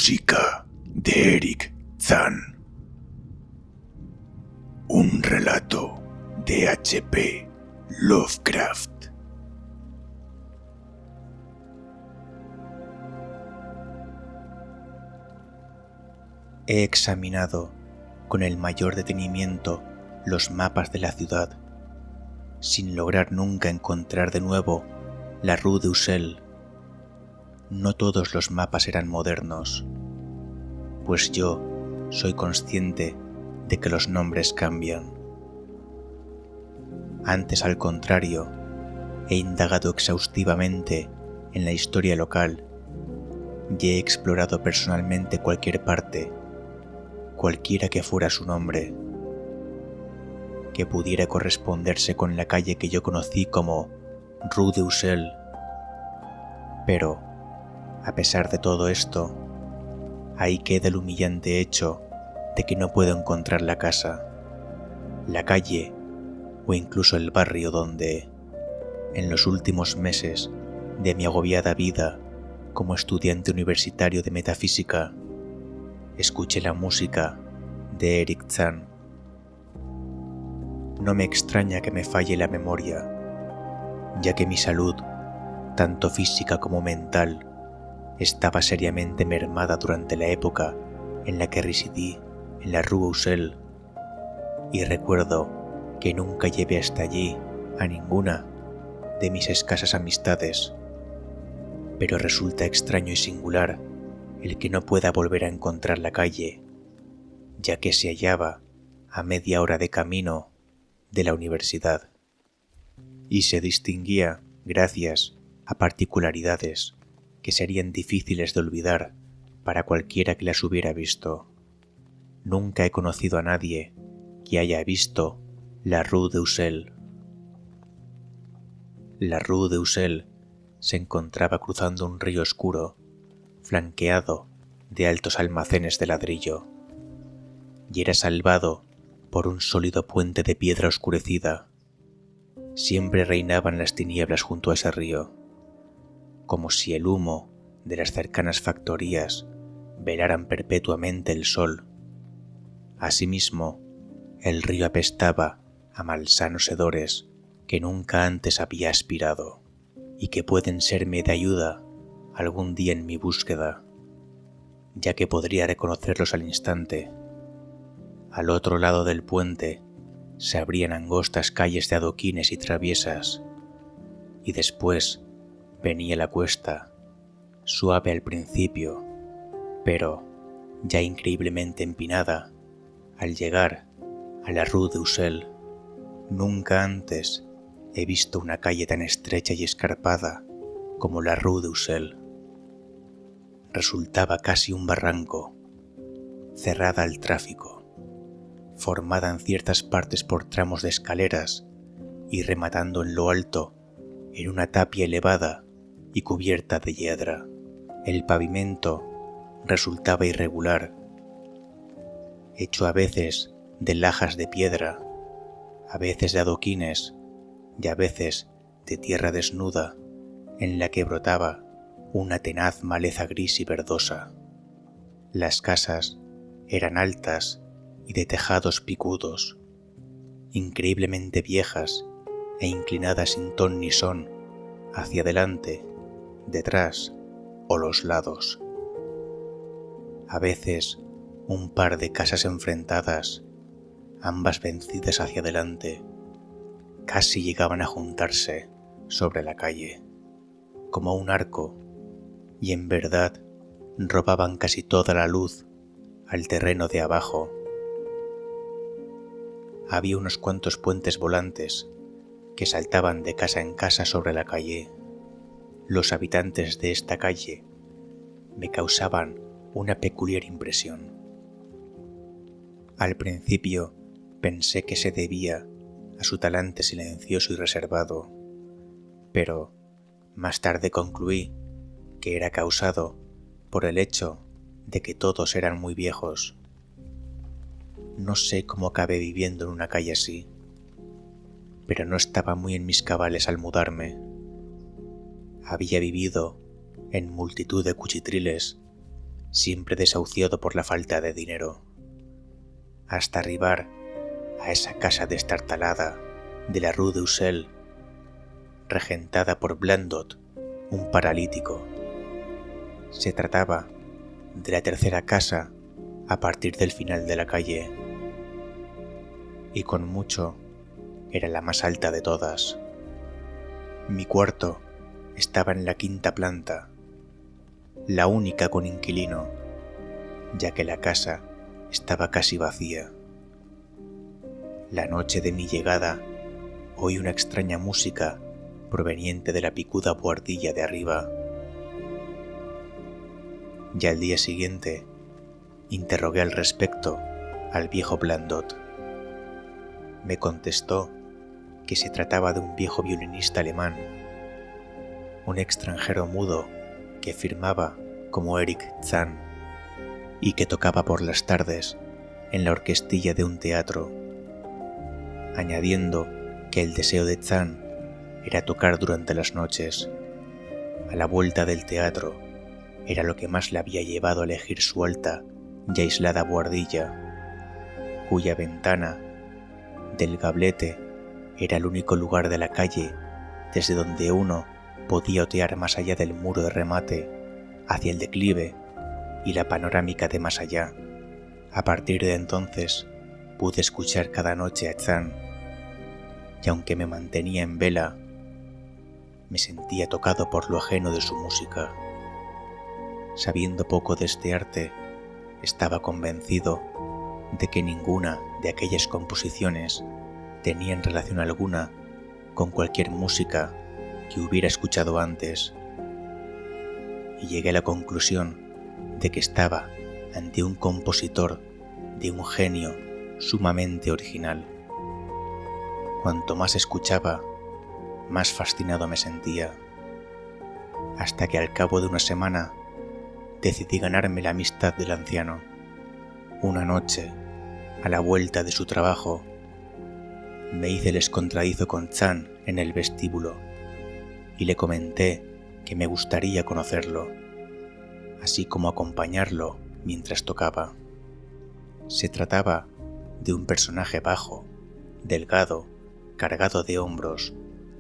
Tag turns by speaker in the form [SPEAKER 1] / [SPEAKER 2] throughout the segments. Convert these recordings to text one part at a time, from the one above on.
[SPEAKER 1] Música de Eric Zahn. Un relato de H.P. Lovecraft.
[SPEAKER 2] He examinado con el mayor detenimiento los mapas de la ciudad, sin lograr nunca encontrar de nuevo la Rue d'Ussel. No todos los mapas eran modernos, pues yo soy consciente de que los nombres cambian. Antes, al contrario, he indagado exhaustivamente en la historia local y he explorado personalmente cualquier parte, cualquiera que fuera su nombre, que pudiera corresponderse con la calle que yo conocí como Rue d'Ussel. Pero, a pesar de todo esto, ahí queda el humillante hecho de que no puedo encontrar la casa, la calle o incluso el barrio donde, en los últimos meses de mi agobiada vida como estudiante universitario de metafísica, escuché la música de Eric Zahn. No me extraña que me falle la memoria, ya que mi salud, tanto física como mental, estaba seriamente mermada durante la época en la que residí en la Rue d'Ussel, y recuerdo que nunca llevé hasta allí a ninguna de mis escasas amistades, pero resulta extraño y singular el que no pueda volver a encontrar la calle, ya que se hallaba a media hora de camino de la universidad, y se distinguía gracias a particularidades que serían difíciles de olvidar para cualquiera que las hubiera visto. Nunca he conocido a nadie que haya visto la Rue d'Ussel. La Rue d'Ussel se encontraba cruzando un río oscuro, flanqueado de altos almacenes de ladrillo, y era salvado por un sólido puente de piedra oscurecida. Siempre reinaban las tinieblas junto a ese río, como si el humo de las cercanas factorías velaran perpetuamente el sol. Asimismo, el río apestaba a malsanos hedores que nunca antes había aspirado y que pueden serme de ayuda algún día en mi búsqueda, ya que podría reconocerlos al instante. Al otro lado del puente se abrían angostas calles de adoquines y traviesas, y después venía la cuesta, suave al principio, pero ya increíblemente empinada. Al llegar a la Rue d'Ussel, nunca antes he visto una calle tan estrecha y escarpada como la Rue d'Ussel. Resultaba casi un barranco, cerrada al tráfico, formada en ciertas partes por tramos de escaleras y rematando en lo alto en una tapia elevada y cubierta de hiedra. El pavimento resultaba irregular, hecho a veces de lajas de piedra, a veces de adoquines y a veces de tierra desnuda en la que brotaba una tenaz maleza gris y verdosa. Las casas eran altas y de tejados picudos, increíblemente viejas e inclinadas sin ton ni son hacia adelante, detrás o los lados. A veces un par de casas enfrentadas, ambas vencidas hacia adelante, casi llegaban a juntarse sobre la calle, como un arco, y en verdad robaban casi toda la luz al terreno de abajo. Había unos cuantos puentes volantes que saltaban de casa en casa sobre la calle. Los habitantes de esta calle me causaban una peculiar impresión. Al principio pensé que se debía a su talante silencioso y reservado, pero más tarde concluí que era causado por el hecho de que todos eran muy viejos. No sé cómo acabé viviendo en una calle así, pero no estaba muy en mis cabales al mudarme. Había vivido en multitud de cuchitriles siempre desahuciado por la falta de dinero, hasta arribar a esa casa destartalada de la Rue d'Ussel, regentada por Blandot, un paralítico. Se trataba de la tercera casa a partir del final de la calle, y con mucho era la más alta de todas. Mi cuarto estaba en la quinta planta, la única con inquilino, ya que la casa estaba casi vacía. La noche de mi llegada oí una extraña música proveniente de la picuda buhardilla de arriba. Ya al día siguiente interrogué al respecto al viejo Blandot. Me contestó que se trataba de un viejo violinista alemán, un extranjero mudo que firmaba como Eric Zahn y que tocaba por las tardes en la orquestilla de un teatro, añadiendo que el deseo de Zahn era tocar durante las noches. A la vuelta del teatro era lo que más le había llevado a elegir su alta y aislada buhardilla, cuya ventana del gablete era el único lugar de la calle desde donde uno podía otear más allá del muro de remate hacia el declive y la panorámica de más allá. A partir de entonces pude escuchar cada noche a Zahn, y aunque me mantenía en vela, me sentía tocado por lo ajeno de su música. Sabiendo poco de este arte, estaba convencido de que ninguna de aquellas composiciones tenían relación alguna con cualquier música que hubiera escuchado antes, y llegué a la conclusión de que estaba ante un compositor de un genio sumamente original. Cuanto más escuchaba, más fascinado me sentía, hasta que al cabo de una semana decidí ganarme la amistad del anciano. Una noche, a la vuelta de su trabajo, me hice el escontradizo con Zahn en el vestíbulo y le comenté que me gustaría conocerlo, así como acompañarlo mientras tocaba. Se trataba de un personaje bajo, delgado, cargado de hombros,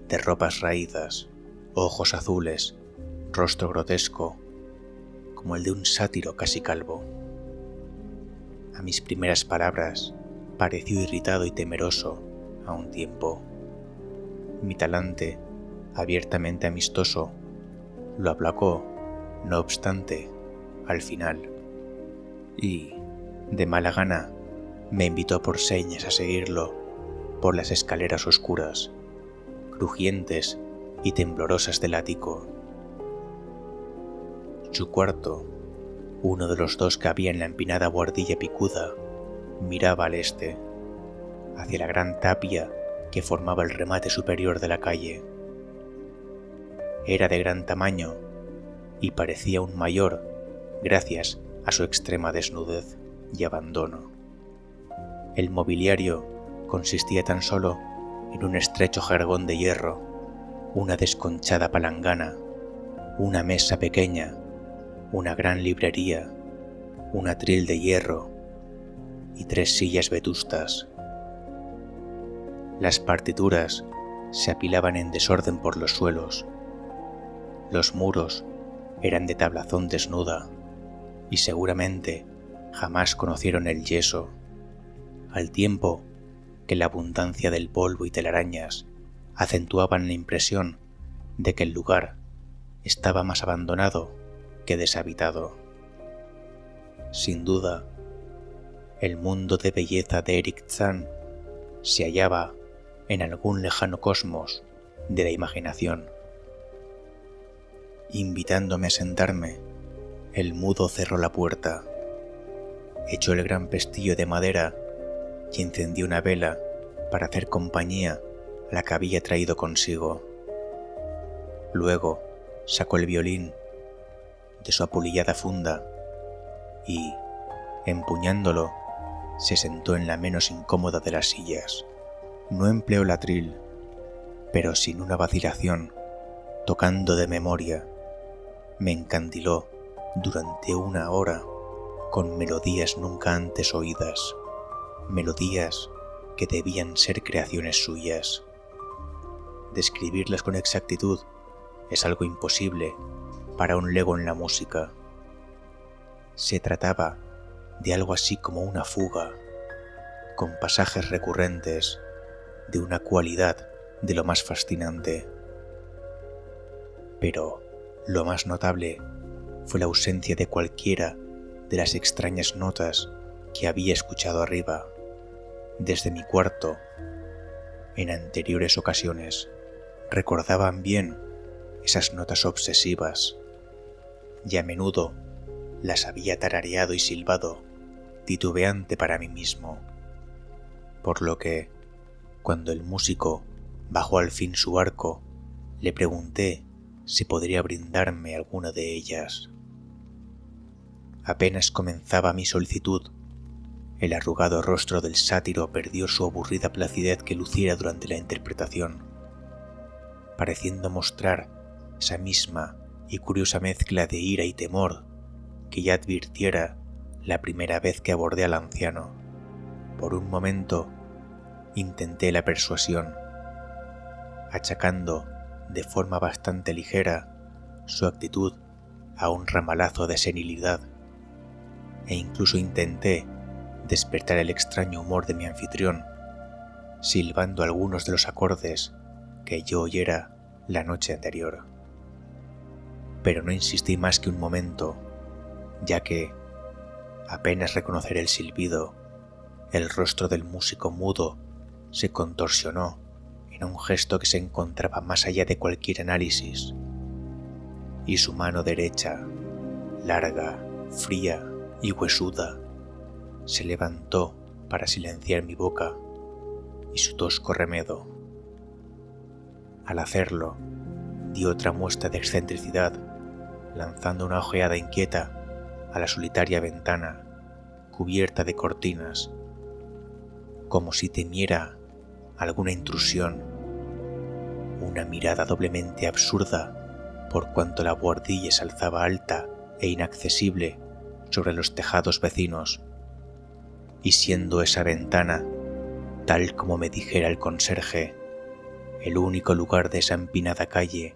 [SPEAKER 2] de ropas raídas, ojos azules, rostro grotesco, como el de un sátiro casi calvo. A mis primeras palabras pareció irritado y temeroso a un tiempo. Mi talante, abiertamente amistoso, lo aplacó, no obstante, al final, y, de mala gana, me invitó por señas a seguirlo por las escaleras oscuras, crujientes y temblorosas del ático. Su cuarto, uno de los dos que había en la empinada buhardilla picuda, miraba al este, hacia la gran tapia que formaba el remate superior de la calle. Era de gran tamaño y parecía aún mayor gracias a su extrema desnudez y abandono. El mobiliario consistía tan solo en un estrecho jergón de hierro, una desconchada palangana, una mesa pequeña, una gran librería, un atril de hierro y 3 sillas vetustas. Las partituras se apilaban en desorden por los suelos. Los muros eran de tablazón desnuda y seguramente jamás conocieron el yeso, al tiempo que la abundancia del polvo y telarañas acentuaban la impresión de que el lugar estaba más abandonado que deshabitado. Sin duda, el mundo de belleza de Eric Zahn se hallaba en algún lejano cosmos de la imaginación. Invitándome a sentarme, el mudo cerró la puerta, echó el gran pestillo de madera y encendió una vela para hacer compañía a la que había traído consigo. Luego sacó el violín de su apolillada funda y, empuñándolo, se sentó en la menos incómoda de las sillas. No empleó el atril, pero sin una vacilación, tocando de memoria, me encandiló durante 1 hora con melodías nunca antes oídas, melodías que debían ser creaciones suyas. Describirlas con exactitud es algo imposible para un lego en la música. Se trataba de algo así como una fuga, con pasajes recurrentes, de una cualidad de lo más fascinante. Pero lo más notable fue la ausencia de cualquiera de las extrañas notas que había escuchado arriba, desde mi cuarto. En anteriores ocasiones recordaban bien esas notas obsesivas, y a menudo las había tarareado y silbado, titubeante para mí mismo, por lo que, cuando el músico bajó al fin su arco, le pregunté si podría brindarme alguna de ellas. Apenas comenzaba mi solicitud, el arrugado rostro del sátiro perdió su aburrida placidez que luciera durante la interpretación, pareciendo mostrar esa misma y curiosa mezcla de ira y temor que ya advirtiera la primera vez que abordé al anciano. Por un momento intenté la persuasión, achacando de forma bastante ligera su actitud a un ramalazo de senilidad, e incluso intenté despertar el extraño humor de mi anfitrión, silbando algunos de los acordes que yo oyera la noche anterior. Pero no insistí más que un momento, ya que, apenas reconocer el silbido, el rostro del músico mudo se contorsionó en un gesto que se encontraba más allá de cualquier análisis, y su mano derecha, larga, fría y huesuda, se levantó para silenciar mi boca y su tosco remedo. Al hacerlo, di otra muestra de excentricidad, lanzando una ojeada inquieta a la solitaria ventana cubierta de cortinas, como si temiera alguna intrusión, una mirada doblemente absurda por cuanto la buhardilla se alzaba alta e inaccesible sobre los tejados vecinos, y siendo esa ventana, tal como me dijera el conserje, el único lugar de esa empinada calle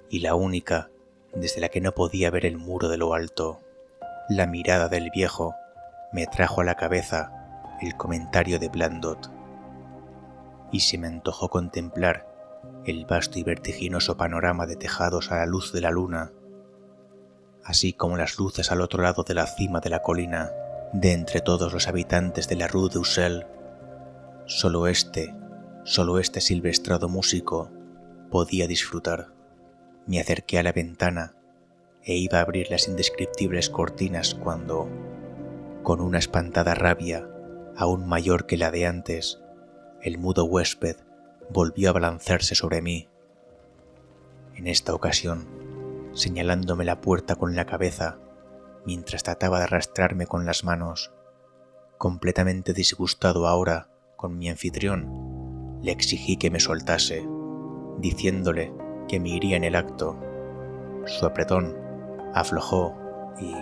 [SPEAKER 2] y la única desde la que no podía ver el muro de lo alto, la mirada del viejo me trajo a la cabeza el comentario de Blandot, y se me antojó contemplar el vasto y vertiginoso panorama de tejados a la luz de la luna, así como las luces al otro lado de la cima de la colina, de entre todos los habitantes de la Rue d'Ussel. Solo este silvestrado músico podía disfrutar. Me acerqué a la ventana e iba a abrir las indescriptibles cortinas cuando, con una espantada rabia aún mayor que la de antes, el mudo huésped volvió a abalanzarse sobre mí. En esta ocasión, señalándome la puerta con la cabeza, mientras trataba de arrastrarme con las manos. Completamente disgustado ahora con mi anfitrión, le exigí que me soltase, diciéndole que me iría en el acto. Su apretón aflojó y,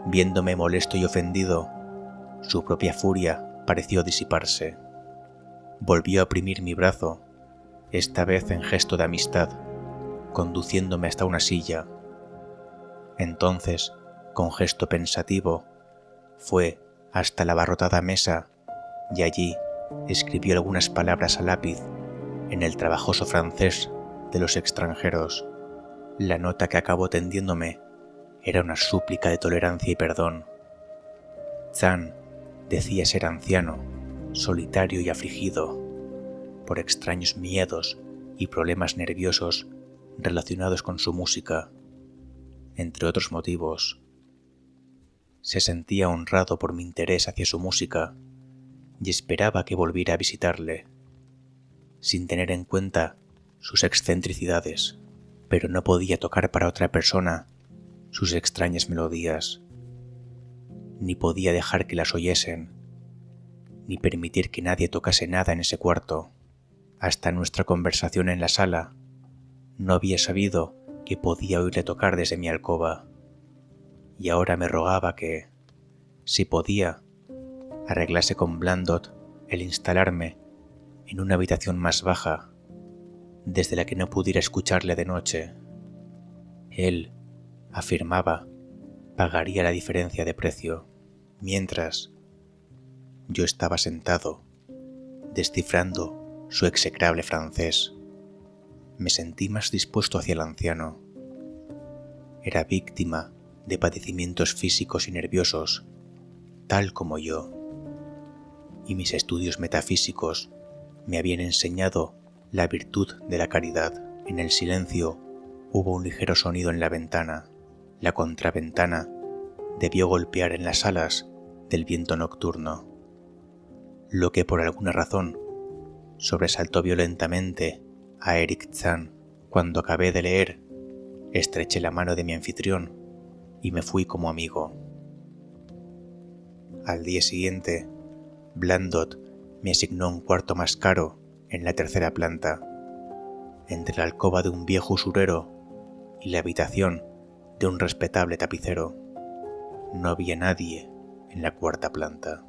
[SPEAKER 2] viéndome molesto y ofendido, su propia furia pareció disiparse. Volvió a oprimir mi brazo, esta vez en gesto de amistad, conduciéndome hasta una silla. Entonces, con gesto pensativo, fue hasta la abarrotada mesa y allí escribió algunas palabras a lápiz en el trabajoso francés de los extranjeros. La nota que acabó tendiéndome era una súplica de tolerancia y perdón. Zan decía ser anciano, solitario y afligido por extraños miedos y problemas nerviosos relacionados con su música, entre otros motivos. Se sentía honrado por mi interés hacia su música y esperaba que volviera a visitarle, sin tener en cuenta sus excentricidades, pero no podía tocar para otra persona sus extrañas melodías, ni podía dejar que las oyesen, ni permitir que nadie tocase nada en ese cuarto. Hasta nuestra conversación en la sala, no había sabido que podía oírle tocar desde mi alcoba. y ahora me rogaba que, si podía, arreglase con Blandot el instalarme en una habitación más baja, desde la que no pudiera escucharle de noche. Él, afirmaba, pagaría la diferencia de precio, mientras yo estaba sentado, descifrando su execrable francés. Me sentí más dispuesto hacia el anciano. Era víctima de padecimientos físicos y nerviosos, tal como yo, y mis estudios metafísicos me habían enseñado la virtud de la caridad. En el silencio hubo un ligero sonido en la ventana. La contraventana debió golpear en las alas del viento nocturno, lo que por alguna razón sobresaltó violentamente a Eric Zahn. Cuando acabé de leer, estreché la mano de mi anfitrión y me fui como amigo. Al día siguiente, Blandot me asignó un cuarto más caro en la tercera planta, entre la alcoba de un viejo usurero y la habitación de un respetable tapicero. No había nadie en la cuarta planta.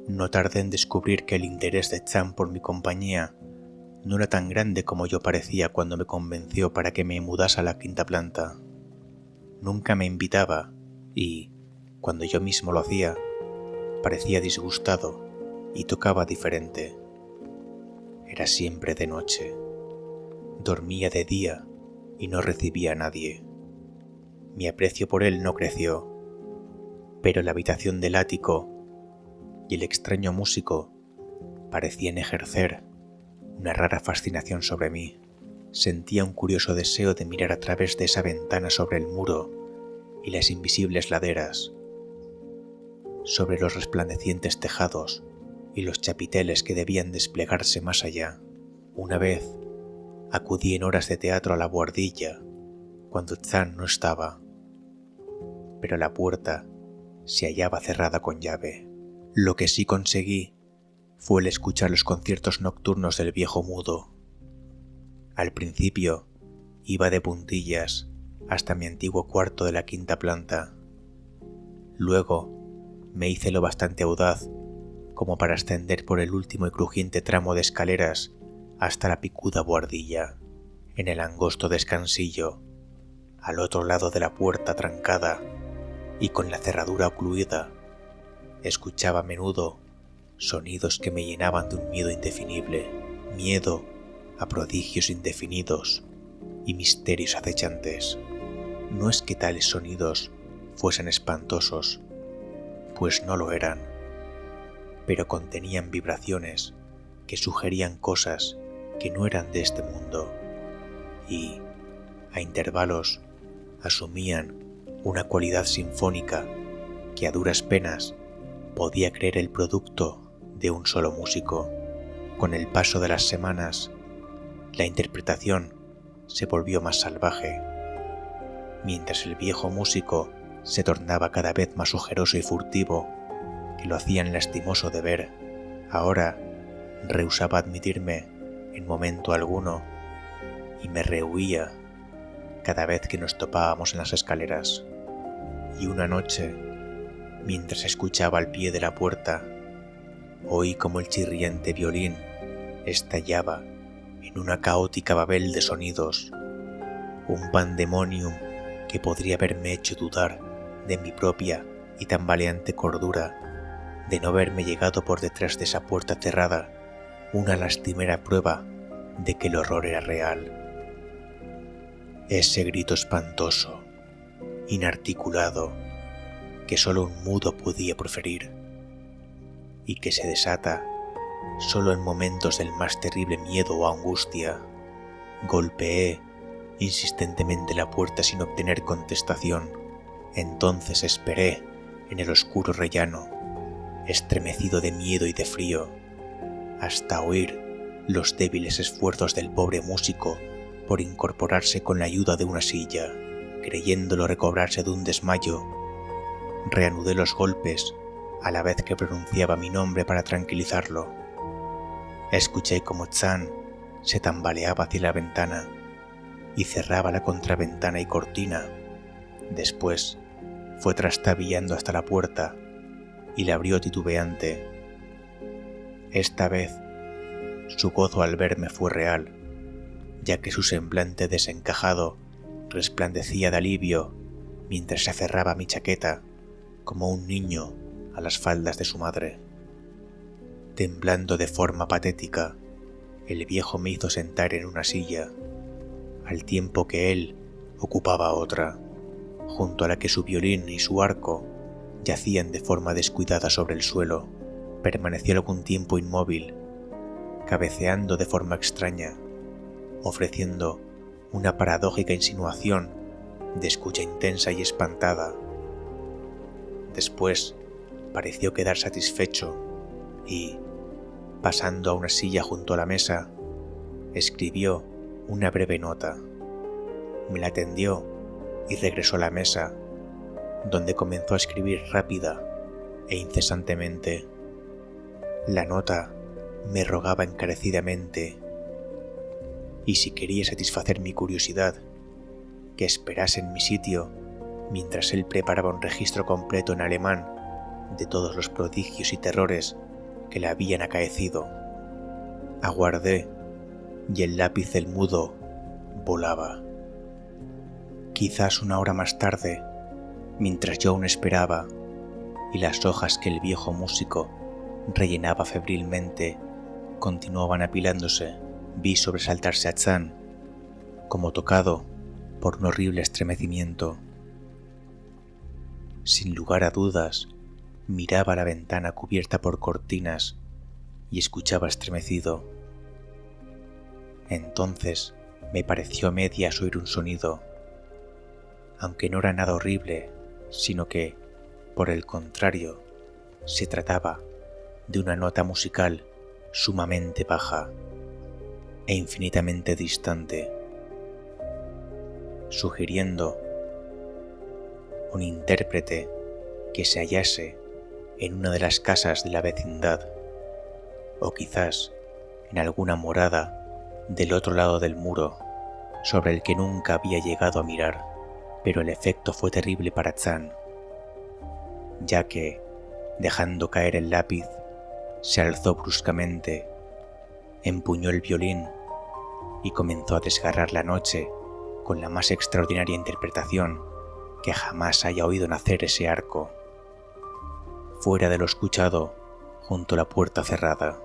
[SPEAKER 2] No tardé en descubrir que el interés de Zahn por mi compañía no era tan grande como yo parecía cuando me convenció para que me mudase a la quinta planta. Nunca me invitaba y, cuando yo mismo lo hacía, parecía disgustado y tocaba diferente. Era siempre de noche. Dormía de día y no recibía a nadie. Mi aprecio por él no creció, pero la habitación del ático y el extraño músico parecían ejercer una rara fascinación sobre mí. Sentía un curioso deseo de mirar a través de esa ventana sobre el muro y las invisibles laderas, sobre los resplandecientes tejados y los chapiteles que debían desplegarse más allá. Una vez acudí en horas de teatro a la buhardilla, cuando Zahn no estaba, pero la puerta se hallaba cerrada con llave. Lo que sí conseguí fue el escuchar los conciertos nocturnos del viejo mudo. Al principio iba de puntillas hasta mi antiguo cuarto de la quinta planta. Luego me hice lo bastante audaz como para ascender por el último y crujiente tramo de escaleras hasta la picuda buhardilla. En el angosto descansillo, al otro lado de la puerta trancada y con la cerradura ocluida, escuchaba a menudo sonidos que me llenaban de un miedo indefinible, miedo a prodigios indefinidos y misterios acechantes. No es que tales sonidos fuesen espantosos, pues no lo eran, pero contenían vibraciones que sugerían cosas que no eran de este mundo y, a intervalos, asumían una cualidad sinfónica que a duras penas podía creer el producto de un solo músico. Con el paso de las semanas, la interpretación se volvió más salvaje, mientras el viejo músico se tornaba cada vez más ojeroso y furtivo, que lo hacían lastimoso de ver. Ahora rehusaba admitirme en momento alguno y me rehuía cada vez que nos topábamos en las escaleras. Y una noche, mientras escuchaba al pie de la puerta, oí como el chirriante violín estallaba en una caótica babel de sonidos, un pandemonium que podría haberme hecho dudar de mi propia y tambaleante cordura, de no haberme llegado por detrás de esa puerta cerrada, una lastimera prueba de que el horror era real. Ese grito espantoso, inarticulado, que solo un mudo podía proferir, y que se desata solo en momentos del más terrible miedo o angustia. Golpeé insistentemente la puerta sin obtener contestación. Entonces esperé en el oscuro rellano, estremecido de miedo y de frío, hasta oír los débiles esfuerzos del pobre músico por incorporarse con la ayuda de una silla. Creyéndolo recobrarse de un desmayo, reanudé los golpes a la vez que pronunciaba mi nombre para tranquilizarlo. Escuché cómo Zahn se tambaleaba hacia la ventana y cerraba la contraventana y cortina Después fue trastabillando hasta la puerta y la abrió titubeante. Esta vez su gozo al verme fue real, ya que su semblante desencajado resplandecía de alivio mientras se aferraba a mi chaqueta como un niño a las faldas de su madre. Temblando de forma patética, el viejo me hizo sentar en una silla, al tiempo que él ocupaba otra, junto a la que su violín y su arco yacían de forma descuidada sobre el suelo. Permaneció algún tiempo inmóvil, cabeceando de forma extraña, ofreciendo una paradójica insinuación de escucha intensa y espantada. Después pareció quedar satisfecho y, pasando a una silla junto a la mesa, escribió una breve nota. Me la tendió y regresó a la mesa, donde comenzó a escribir rápida e incesantemente. La nota me rogaba encarecidamente, y si quería satisfacer mi curiosidad, que esperase en mi sitio mientras él preparaba un registro completo en alemán de todos los prodigios y terrores que le habían acaecido. Aguardé, y el lápiz del mudo volaba. Quizás una hora más tarde, mientras yo aún esperaba, y las hojas que el viejo músico rellenaba febrilmente continuaban apilándose, vi sobresaltarse a Zan, como tocado por un horrible estremecimiento. Sin lugar a dudas, miraba la ventana cubierta por cortinas y escuchaba estremecido. Entonces me pareció a medias oír un sonido, aunque no era nada horrible, sino que, por el contrario, se trataba de una nota musical sumamente baja e infinitamente distante, sugiriendo un intérprete que se hallase en una de las casas de la vecindad, o quizás en alguna morada del otro lado del muro, sobre el que nunca había llegado a mirar. Pero el efecto fue terrible para Zan, ya que, dejando caer el lápiz, se alzó bruscamente, empuñó el violín y comenzó a desgarrar la noche con la más extraordinaria interpretación que jamás haya oído nacer ese arco, fuera de lo escuchado, junto a la puerta cerrada.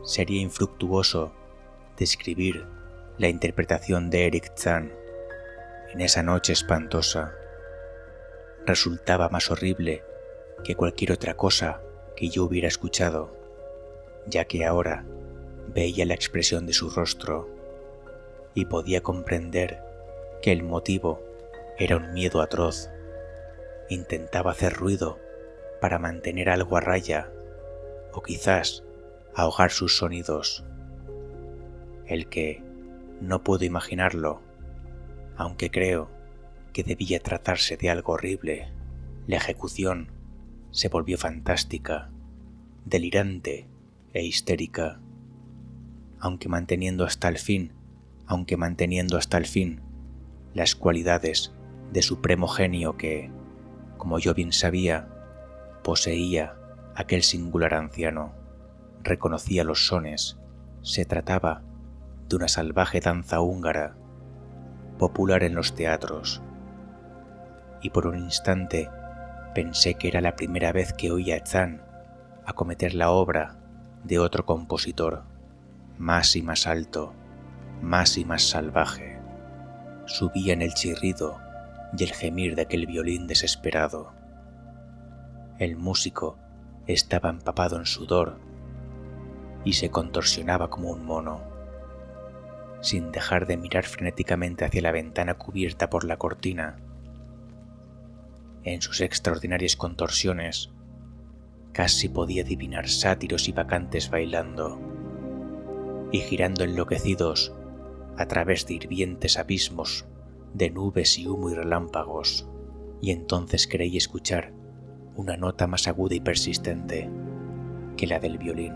[SPEAKER 2] Sería infructuoso describir la interpretación de Eric Zan en esa noche espantosa. Resultaba más horrible que cualquier otra cosa que yo hubiera escuchado, ya que ahora veía la expresión de su rostro y podía comprender que el motivo era un miedo atroz. Intentaba hacer ruido para mantener algo a raya, o quizás ahogar sus sonidos. El que no puedo imaginarlo, aunque creo que debía tratarse de algo horrible. La ejecución se volvió fantástica, delirante e histérica, aunque manteniendo hasta el fin las cualidades de supremo genio que, como yo bien sabía, poseía aquel singular anciano. Reconocía los sones. Se trataba de una salvaje danza húngara, popular en los teatros, y por un instante pensé que era la primera vez que oía a Zan acometer la obra de otro compositor, más y más alto, más y más salvaje. Subían el chirrido y el gemir de aquel violín desesperado. El músico estaba empapado en sudor y se contorsionaba como un mono, sin dejar de mirar frenéticamente hacia la ventana cubierta por la cortina. En sus extraordinarias contorsiones, casi podía adivinar sátiros y bacantes bailando y girando enloquecidos a través de hirvientes abismos de nubes y humo y relámpagos, y entonces creí escuchar una nota más aguda y persistente que la del violín,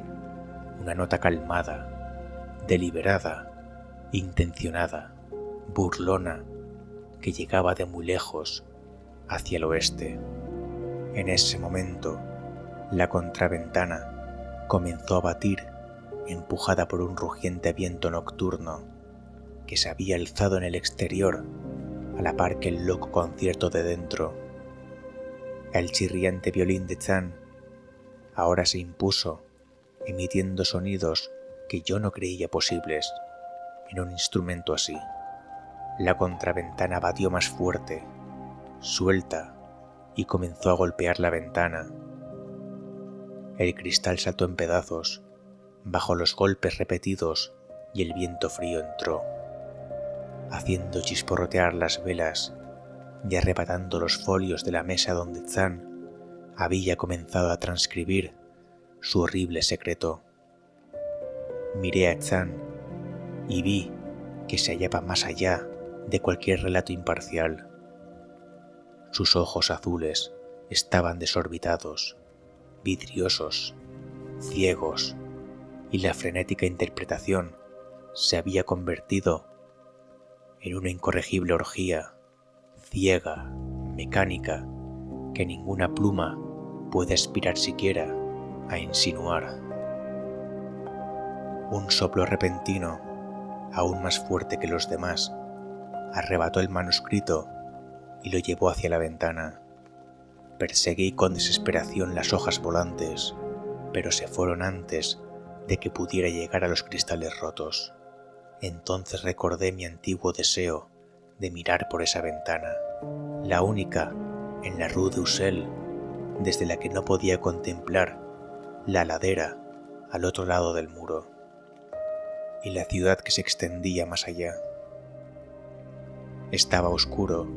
[SPEAKER 2] una nota calmada, deliberada, intencionada, burlona, que llegaba de muy lejos, hacia el oeste. En ese momento, la contraventana comenzó a batir, empujada por un rugiente viento nocturno que se había alzado en el exterior a la par que el loco concierto de dentro. El chirriante violín de Chan ahora se impuso, emitiendo sonidos que yo no creía posibles en un instrumento así. La contraventana batió más fuerte, suelta, y comenzó a golpear la ventana. El cristal saltó en pedazos bajo los golpes repetidos y el viento frío entró, haciendo chisporrotear las velas y arrebatando los folios de la mesa donde Zan había comenzado a transcribir su horrible secreto. Miré a Zan y vi que se hallaba más allá de cualquier relato imparcial. Sus ojos azules estaban desorbitados, vidriosos, ciegos, y la frenética interpretación se había convertido en una incorregible orgía, ciega, mecánica, que ninguna pluma puede aspirar siquiera a insinuar. Un soplo repentino, aún más fuerte que los demás, arrebató el manuscrito y lo llevó hacia la ventana. Perseguí con desesperación las hojas volantes, pero se fueron antes de que pudiera llegar a los cristales rotos. Entonces recordé mi antiguo deseo de mirar por esa ventana, la única en la Rue d'Ussel, desde la que no podía contemplar la ladera al otro lado del muro y la ciudad que se extendía más allá. Estaba oscuro,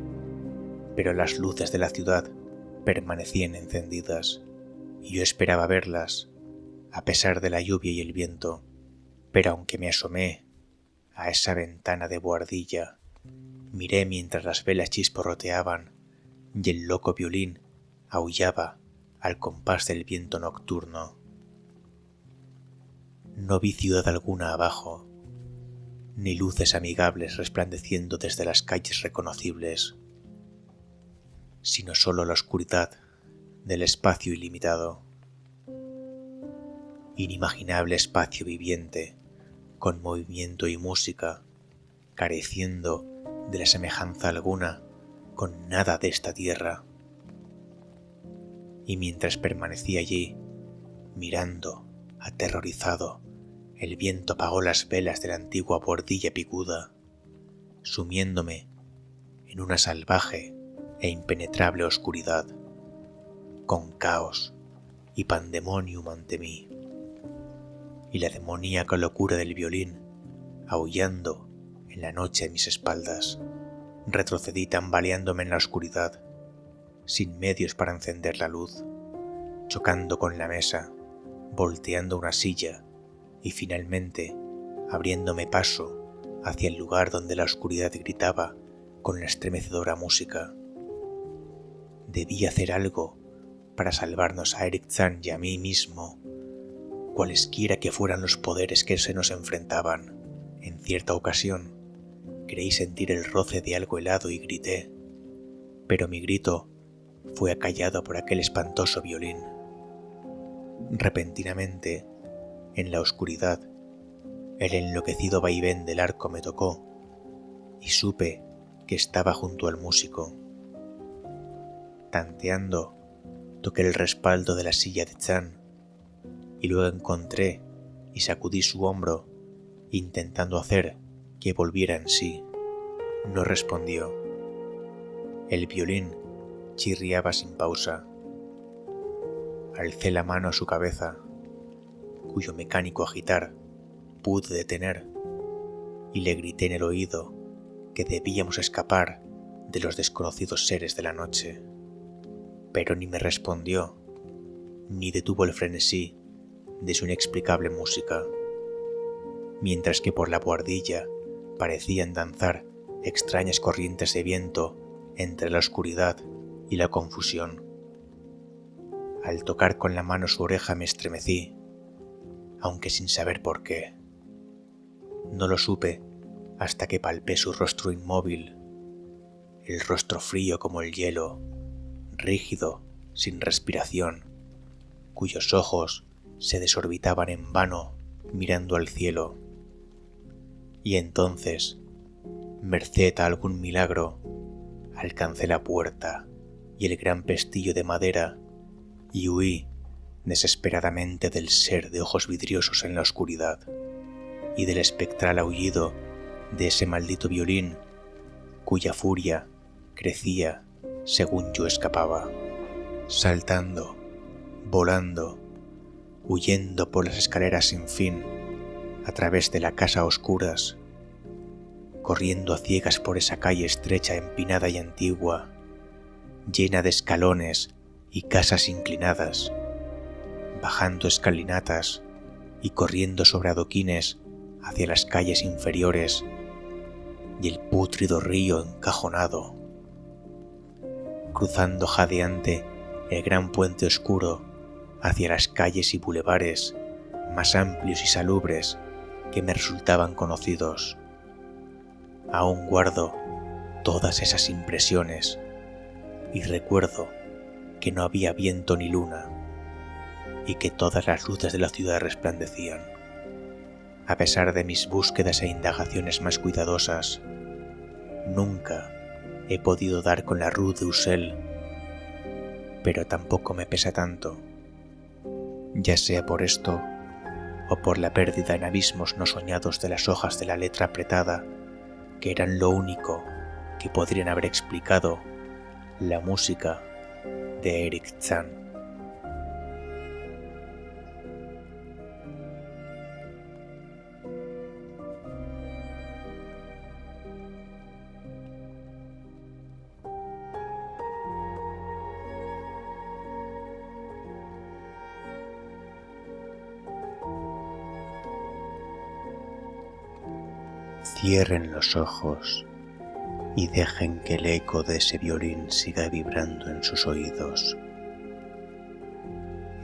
[SPEAKER 2] pero las luces de la ciudad permanecían encendidas y yo esperaba verlas, a pesar de la lluvia y el viento. Pero aunque me asomé a esa ventana de buhardilla, miré mientras las velas chisporroteaban y el loco violín aullaba al compás del viento nocturno. No vi ciudad alguna abajo, ni luces amigables resplandeciendo desde las calles reconocibles, sino solo la oscuridad del espacio ilimitado. Inimaginable espacio viviente, con movimiento y música, careciendo de la semejanza alguna con nada de esta tierra. Y mientras permanecía allí, mirando, aterrorizado, el viento apagó las velas de la antigua buhardilla picuda, sumiéndome en una salvaje e impenetrable oscuridad, con caos y pandemonium ante mí, y la demoníaca locura del violín aullando en la noche a mis espaldas. Retrocedí tambaleándome en la oscuridad, sin medios para encender la luz, chocando con la mesa, volteando una silla y finalmente abriéndome paso hacia el lugar donde la oscuridad gritaba con la estremecedora música. Debí hacer algo para salvarnos a Eric Zan y a mí mismo, cualesquiera que fueran los poderes que se nos enfrentaban. En cierta ocasión creí sentir el roce de algo helado y grité, pero mi grito fue acallado por aquel espantoso violín. Repentinamente, en la oscuridad, el enloquecido vaivén del arco me tocó y supe que estaba junto al músico. Tanteando, toqué el respaldo de la silla de Chan y luego encontré y sacudí su hombro intentando hacer que volviera en sí. No respondió. El violín chirriaba sin pausa. Alcé la mano a su cabeza, cuyo mecánico agitar pude detener, y le grité en el oído que debíamos escapar de los desconocidos seres de la noche. Pero ni me respondió, ni detuvo el frenesí de su inexplicable música, mientras que por la buhardilla parecían danzar extrañas corrientes de viento entre la oscuridad y la confusión. Al tocar con la mano su oreja me estremecí, aunque sin saber por qué. No lo supe hasta que palpé su rostro inmóvil, el rostro frío como el hielo, rígido, sin respiración, cuyos ojos se desorbitaban en vano mirando al cielo. Y entonces, merced a algún milagro, alcancé la puerta y el gran pestillo de madera y huí desesperadamente del ser de ojos vidriosos en la oscuridad y del espectral aullido de ese maldito violín cuya furia crecía según yo escapaba, saltando, volando, huyendo por las escaleras sin fin, a través de la casa a oscuras, corriendo a ciegas por esa calle estrecha, empinada y antigua, llena de escalones y casas inclinadas, bajando escalinatas y corriendo sobre adoquines hacia las calles inferiores y el pútrido río encajonado, cruzando jadeante el gran puente oscuro hacia las calles y bulevares más amplios y salubres que me resultaban conocidos. Aún guardo todas esas impresiones y recuerdo que no había viento ni luna y que todas las luces de la ciudad resplandecían. A pesar de mis búsquedas e indagaciones más cuidadosas, nunca he podido dar con la rue de Ussel, pero tampoco me pesa tanto, ya sea por esto o por la pérdida en abismos no soñados de las hojas de la letra apretada, que eran lo único que podrían haber explicado la música de Eric Zahn. Cierren los ojos y dejen que el eco de ese violín siga vibrando en sus oídos.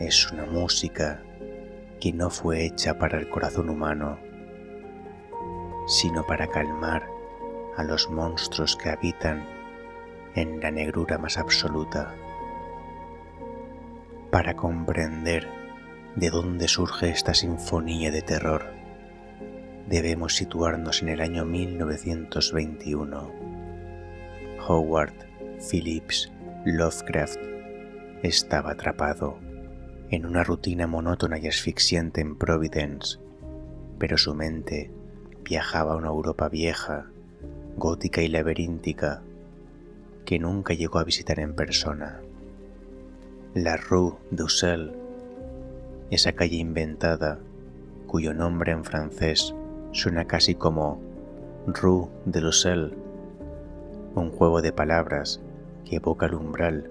[SPEAKER 2] Es una música que no fue hecha para el corazón humano, sino para calmar a los monstruos que habitan en la negrura más absoluta. Para comprender de dónde surge esta sinfonía de terror, debemos situarnos en el año 1921. Howard Phillips Lovecraft estaba atrapado en una rutina monótona y asfixiante en Providence, pero su mente viajaba a una Europa vieja, gótica y laberíntica, que nunca llegó a visitar en persona. La rue d'Ussel, esa calle inventada, cuyo nombre en francés suena casi como Rue de l'Ussel, un juego de palabras que evoca el umbral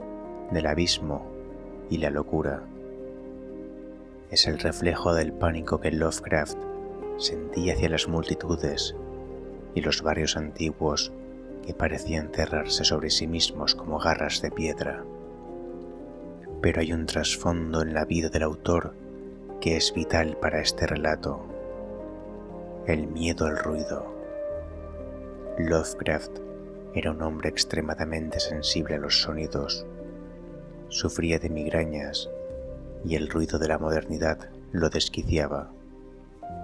[SPEAKER 2] del abismo y la locura. Es el reflejo del pánico que Lovecraft sentía hacia las multitudes y los barrios antiguos que parecían cerrarse sobre sí mismos como garras de piedra. Pero hay un trasfondo en la vida del autor que es vital para este relato: el miedo al ruido. Lovecraft era un hombre extremadamente sensible a los sonidos. Sufría de migrañas y el ruido de la modernidad lo desquiciaba.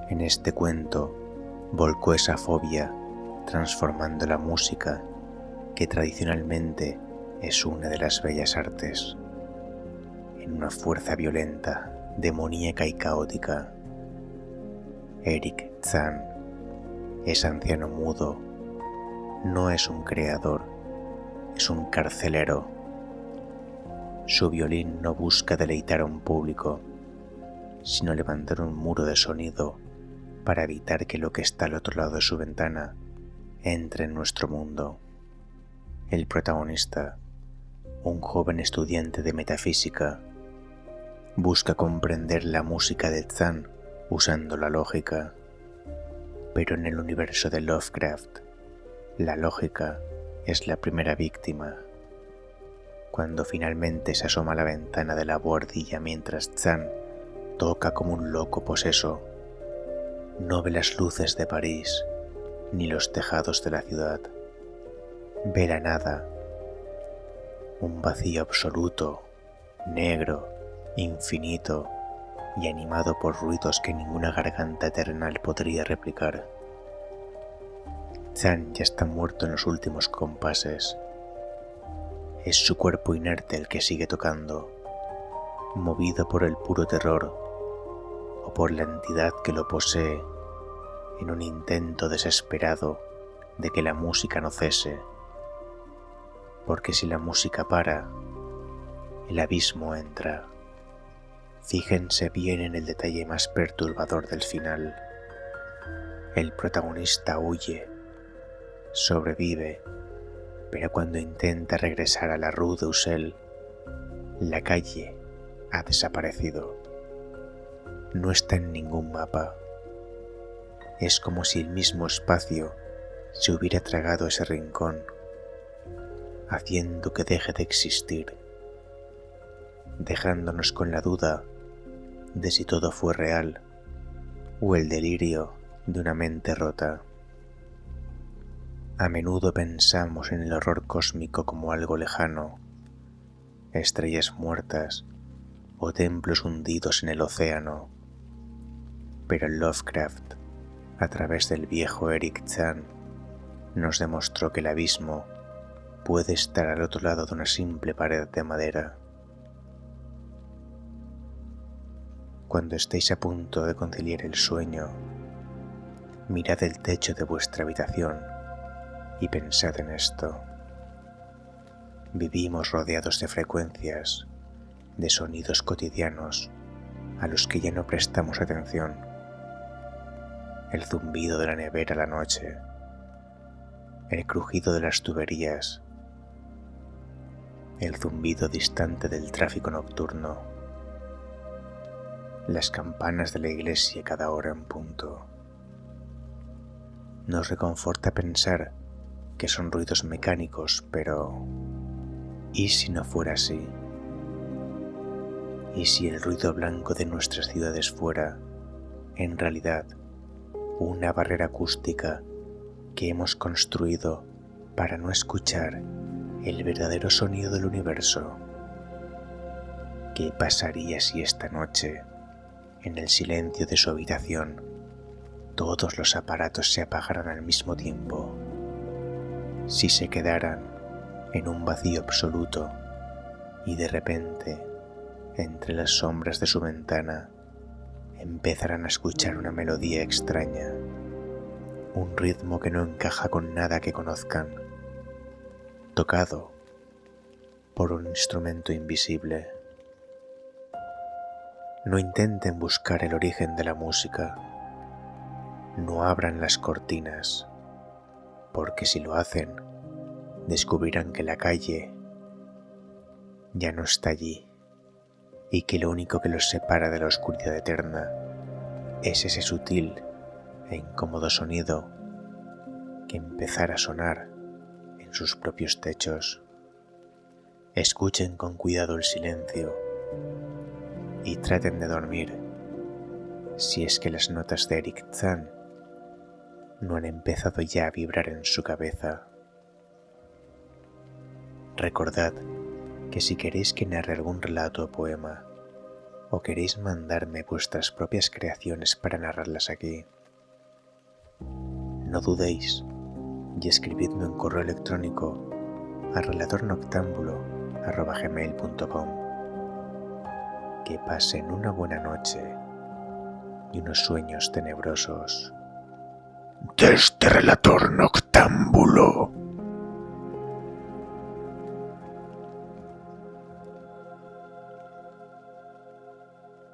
[SPEAKER 2] En este cuento volcó esa fobia transformando la música, que tradicionalmente es una de las bellas artes, en una fuerza violenta, demoníaca y caótica. Eric Zahn, ese anciano mudo, no es un creador, es un carcelero. Su violín no busca deleitar a un público, sino levantar un muro de sonido para evitar que lo que está al otro lado de su ventana entre en nuestro mundo. El protagonista, un joven estudiante de metafísica, busca comprender la música de Zahn usando la lógica, pero en el universo de Lovecraft, la lógica es la primera víctima. Cuando finalmente se asoma a la ventana de la buhardilla mientras Zahn toca como un loco poseso, no ve las luces de París ni los tejados de la ciudad. ve la nada, un vacío absoluto, negro, infinito y animado por ruidos que ninguna garganta terrenal podría replicar. Zan ya está muerto en los últimos compases. Es su cuerpo inerte el que sigue tocando, movido por el puro terror o por la entidad que lo posee en un intento desesperado de que la música no cese. Porque si la música para, el abismo entra. Fíjense bien en el detalle más perturbador del final. El protagonista huye, sobrevive, pero cuando intenta regresar a la Rue d'Ussel, la calle ha desaparecido. No está en ningún mapa. Es como si el mismo espacio se hubiera tragado ese rincón, haciendo que deje de existir, dejándonos con la duda de si todo fue real o el delirio de una mente rota. A menudo pensamos en el horror cósmico como algo lejano, estrellas muertas o templos hundidos en el océano, pero Lovecraft, a través del viejo Eric Zahn, nos demostró que el abismo puede estar al otro lado de una simple pared de madera. Cuando estéis a punto de conciliar el sueño, mirad el techo de vuestra habitación y pensad en esto. Vivimos rodeados de frecuencias, de sonidos cotidianos a los que ya no prestamos atención. El zumbido de la nevera a la noche, el crujido de las tuberías, el zumbido distante del tráfico nocturno, las campanas de la iglesia cada hora en punto. Nos reconforta pensar que son ruidos mecánicos, pero ¿y si no fuera así? ¿Y si el ruido blanco de nuestras ciudades fuera, en realidad, una barrera acústica que hemos construido para no escuchar el verdadero sonido del universo? ¿Qué pasaría si esta noche, en el silencio de su habitación, todos los aparatos se apagaran al mismo tiempo? Si se quedaran en un vacío absoluto y de repente, entre las sombras de su ventana, empezaran a escuchar una melodía extraña, un ritmo que no encaja con nada que conozcan, tocado por un instrumento invisible. No intenten buscar el origen de la música, no abran las cortinas, porque si lo hacen, descubrirán que la calle ya no está allí y que lo único que los separa de la oscuridad eterna es ese sutil e incómodo sonido que empezará a sonar en sus propios techos. Escuchen con cuidado el silencio y traten de dormir, si es que las notas de Eric Zahn no han empezado ya a vibrar en su cabeza. Recordad que si queréis que narre algún relato o poema, o queréis mandarme vuestras propias creaciones para narrarlas aquí, no dudéis y escribidme un correo electrónico a relatornoctambulo@gmail.com. Que pasen una buena noche y unos sueños tenebrosos.
[SPEAKER 1] Desde Relator Noctámbulo.